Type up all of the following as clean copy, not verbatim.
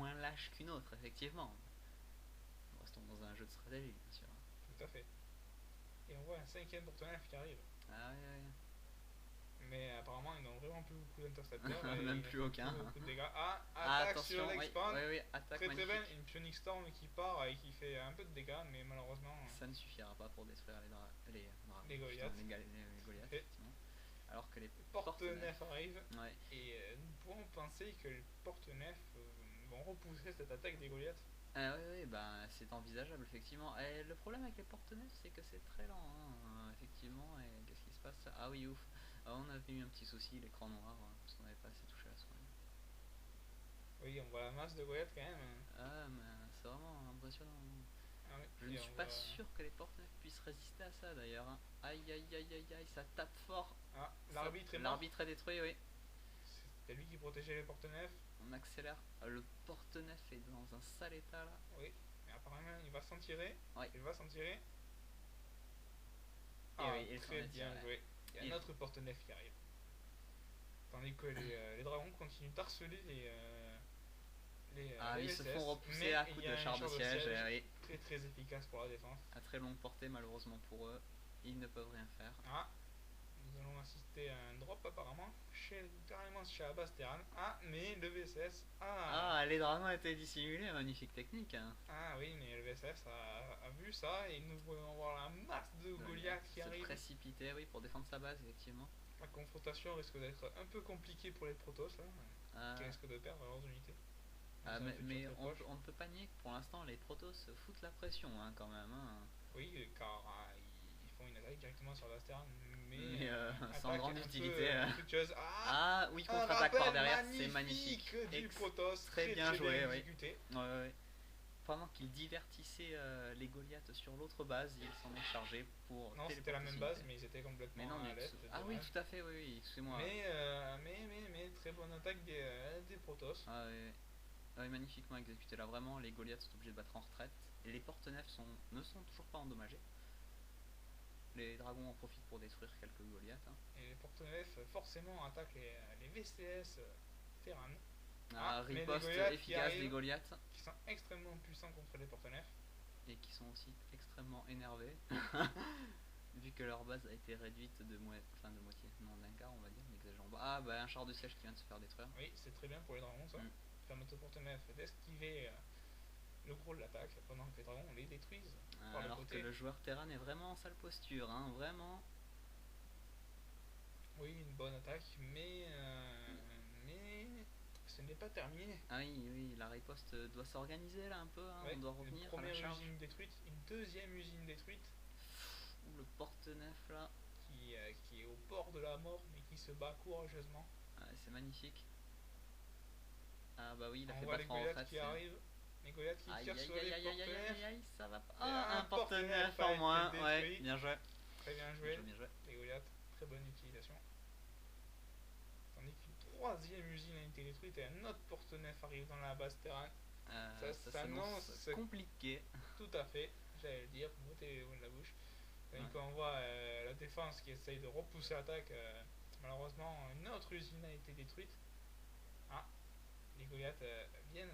moins lâche qu'une autre, effectivement. Restons dans un jeu de stratégie, bien sûr. Tout à fait. Et on voit un cinquième porte-nef qui arrive. Ah oui, Mais apparemment, ils n'ont vraiment plus beaucoup d'intercepteurs oui. et Même ils ne plus font plus aucun. beaucoup de dégâts. Ah, Ah, attaque sur attention, oui, l'expand. oui, oui, attaque Très très belle, magnifique. une Punic Storm qui part et qui fait un peu de dégâts, mais malheureusement, Ça ne suffira pas pour détruire les dragons. les Putain, Goliaths. les Goliaths, Et effectivement. Alors que les porte-nef porte-nefs. arrive Ouais. et nous pouvons penser que les porte-nef vont repousser cette attaque des Goliaths. Ah oui, oui, bah, c'est envisageable, effectivement. Et le problème avec les porte-nefs, c'est que c'est très lent, hein, effectivement. Et qu'est-ce qui se passe? Ah oui, ouf. Ah, on avait eu un petit souci, l'écran noir, parce qu'on n'avait pas assez touché à la souris. Oui, on voit la masse de Goliaths quand même. Ah, mais c'est vraiment impressionnant. Ah Je oui, ne et suis on pas voit. sûr que les porte-nefs puissent résister à ça, d'ailleurs, hein. Aïe, aïe, aïe, aïe, aïe, ça tape fort. Ah, l'arbitre est mort. L'arbitre est détruit, oui. C'était lui qui protégeait les porte-nefs. On accélère. Le porte-nef est dans un sale état, là. Oui, mais apparemment il va s'en tirer. Ouais. Il va s'en tirer. Et Ah, oui, il s'en très est bien tiré. joué. Il y a un autre porte-nef qui arrive. Tandis que les dragons continuent d'harceler Ah, les ils se font VSS. repousser Mais à il coups y de a un char de char de siège. siège Oui. très très efficace pour la défense. À très longue portée, malheureusement pour eux. Ils ne peuvent rien faire. Ah, nous allons assister à un drop apparemment, carrément chez la base Terran. Ah, mais le VSS. Ah, Ah, les dragons étaient dissimulés, magnifique technique, hein. ah oui, mais le VSS a vu ça et nous voyons voir la masse de Goliath qui Se arrive. précipiter, oui, pour défendre sa base, effectivement. La confrontation risque d'être un peu compliquée pour les Protoss là, qui Euh, risquent de perdre leurs unités. mais on ne peut pas nier que pour l'instant les Protoss foutent la pression, hein, quand même, hein. Oui, car ils font une attaque directement sur Bastern, mais Sans grande utilité. fructueuse. Ah oui, Un contre-attaque par rappel derrière, c'est magnifique. du Protoss, Très bien joué, oui. exécuté. Ouais. Pendant qu'il divertissait les Goliaths sur l'autre base, il s'en est chargé pour. Non, c'était la même base, mais ils étaient complètement Mais non, à l'est. ah oui, tout à fait, oui, excusez-moi. Mais très bonne attaque des Protoss. Ah oui, oui, magnifiquement exécuté là, vraiment. Les Goliaths sont obligés de battre en retraite. Et les porte-nefs ne sont toujours pas endommagés. Les dragons en profitent pour détruire quelques Goliaths, hein. Et les porte-nefs forcément attaquent les VCS Terran. Riposte efficace des Goliaths. Qui sont extrêmement puissants contre les porte-nefs. Et qui sont aussi extrêmement énervés. Vu que leur base a été réduite de moitié, non d'un quart on va dire, n'exagérons pas. Ah bah un char de siège qui vient de se faire détruire. Oui, c'est très bien pour les dragons ça. Permettre aux porte-nefs d'esquiver le gros de l'attaque pendant que les dragons les détruisent. Alors que le joueur Terran est vraiment en sale posture, hein, vraiment. Oui, une bonne attaque, mais ce n'est pas terminé. Ah oui, la riposte doit s'organiser là un peu, hein, on doit revenir une première à la charge. usine détruite, une deuxième usine détruite. Ouh, le porte-nef là. Qui est au bord de la mort, mais qui se bat courageusement. Ah, c'est magnifique. Ah bah oui, il a on fait voit battre les en retraite. Qui arrivent. Les Goliaths qui tirent sur les porte-nefs. Aïe, ça va pas. Ah, un porte-nef en moins. Ouais, bien joué. Très bien joué. Bien joué. Les Goliaths, très bonne utilisation. Tandis qu'une troisième usine a été détruite et un autre porte-nef arrive dans la base Terran. Ça s'annonce compliqué. Tout à fait, j'allais le dire, mettez de la bouche. Tandis qu'on voit la défense qui essaye de repousser l'attaque. Malheureusement, une autre usine a été détruite. Ah, les Goliaths viennent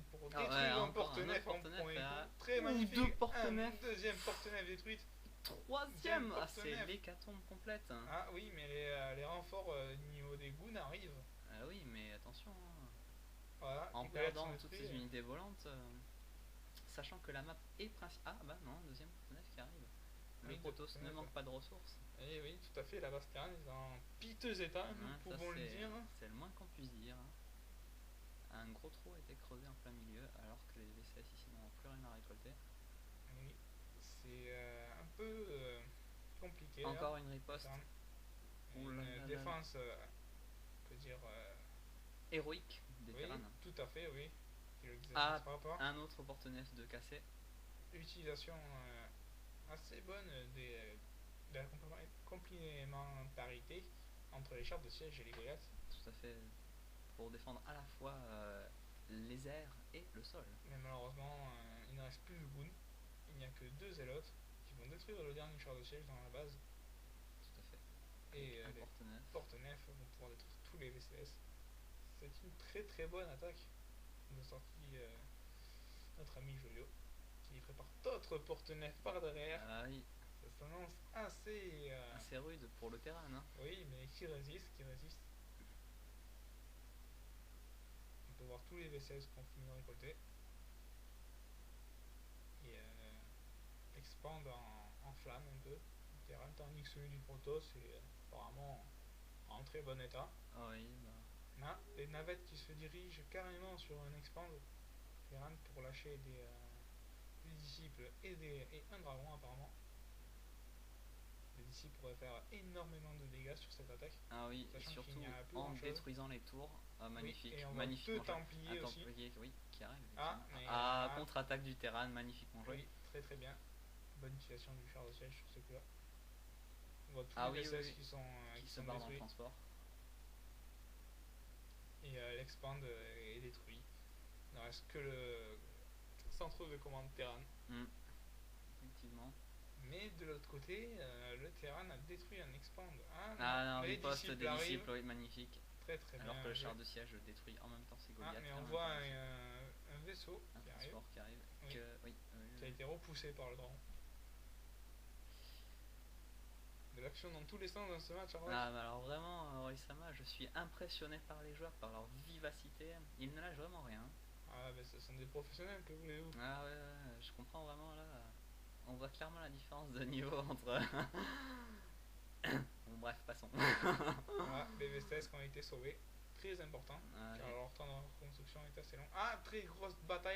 pour détruire un porte-nef en premier coup. Très magnifique. Un deuxième porte-nef détruite. Troisième. Ah, c'est l'hécatombe complète. Ah oui, mais les renforts au niveau des goons arrivent. Ah oui, mais attention. Voilà, en perdant toutes ces unités volantes, sachant que la map est principale. Ah bah non, deuxième porte-nef qui arrive. Le Protoss ne manque pas de ressources. Et oui, tout à fait, la base Terran est en piteux état, nous pouvons le dire. C'est le moins qu'on puisse dire. Un gros trou a été creusé en plein milieu, alors que les VCS ici n'ont plus rien à récolter. Oui, c'est un peu compliqué. Encore une riposte. Une défense, on peut dire... héroïque des Terran. Tout à fait, oui. Un autre porte-nef de cassé. Utilisation assez bonne de la complémentarité entre les chars de siège et les Goliaths. Tout à fait. Pour défendre à la fois les airs et le sol. Mais malheureusement, il ne reste plus de goon. Il n'y a que 2 zélotes qui vont détruire le dernier char de siège dans la base. Tout à fait. Et les porte-nefs vont pouvoir détruire tous les VCS. C'est une très très bonne attaque. Nous a sorti notre ami Jojo, qui prépare d'autres porte-nefs par derrière. Ah oui, Ça s'annonce assez. assez rude pour le terrain, hein. Oui, mais qui résiste, qui résiste. On peut voir tous les V16 qu'on finit de récolter. Et expandent en flamme un peu le terrain, tandis que celui du Protoss est apparemment en très bon état. Ah oui, bah. Là, les navettes qui se dirigent carrément sur un expand Terran pour lâcher des disciples et un dragon apparemment. Les disciples pourraient faire énormément de dégâts sur cette attaque. Ah oui, et Sachant qu'il surtout n'y a plus en grand-chose. détruisant les tours. Ah, magnifique, Oui, et on voit magnifique. deux Templiers aussi. Templier, oui, qui arrive. Ah, effectivement. mais Ah, contre-attaque du terrain, magnifiquement joué. oui, très très bien. Bonne utilisation du char de siège sur ce coup-là. On voit tous Ah les oui, V16 oui, qui qui se sont barre dans le détruits. transport. Et l'expand est détruit. Il ne reste que le centre de commande Terran. Effectivement. Mais de l'autre côté, le Terran a détruit un expand. Ah non, les les postes des arrivent. disciples, oui, magnifique. Très très Alors bien. que le char de siège détruit en même temps ses Goliaths. Mais on voit un vaisseau un qui arrive, transport qui arrive. Oui. Oui, qui a été repoussé par le dragon. De l'action dans tous les sens dans ce match. Ah, mais alors vraiment, Roy-sama, je suis impressionné par les joueurs, par leur vivacité. Ils ne lâchent vraiment rien. Ah, ben ce sont des professionnels, que voulez-vous. Ah ouais, je comprends vraiment là. On voit clairement la différence de niveau entre. Bon, bref, passons. Voilà, les V16 qui ont été sauvés. Très important, car Ouais. leur temps de reconstruction est assez long. Ah, très grosse bataille.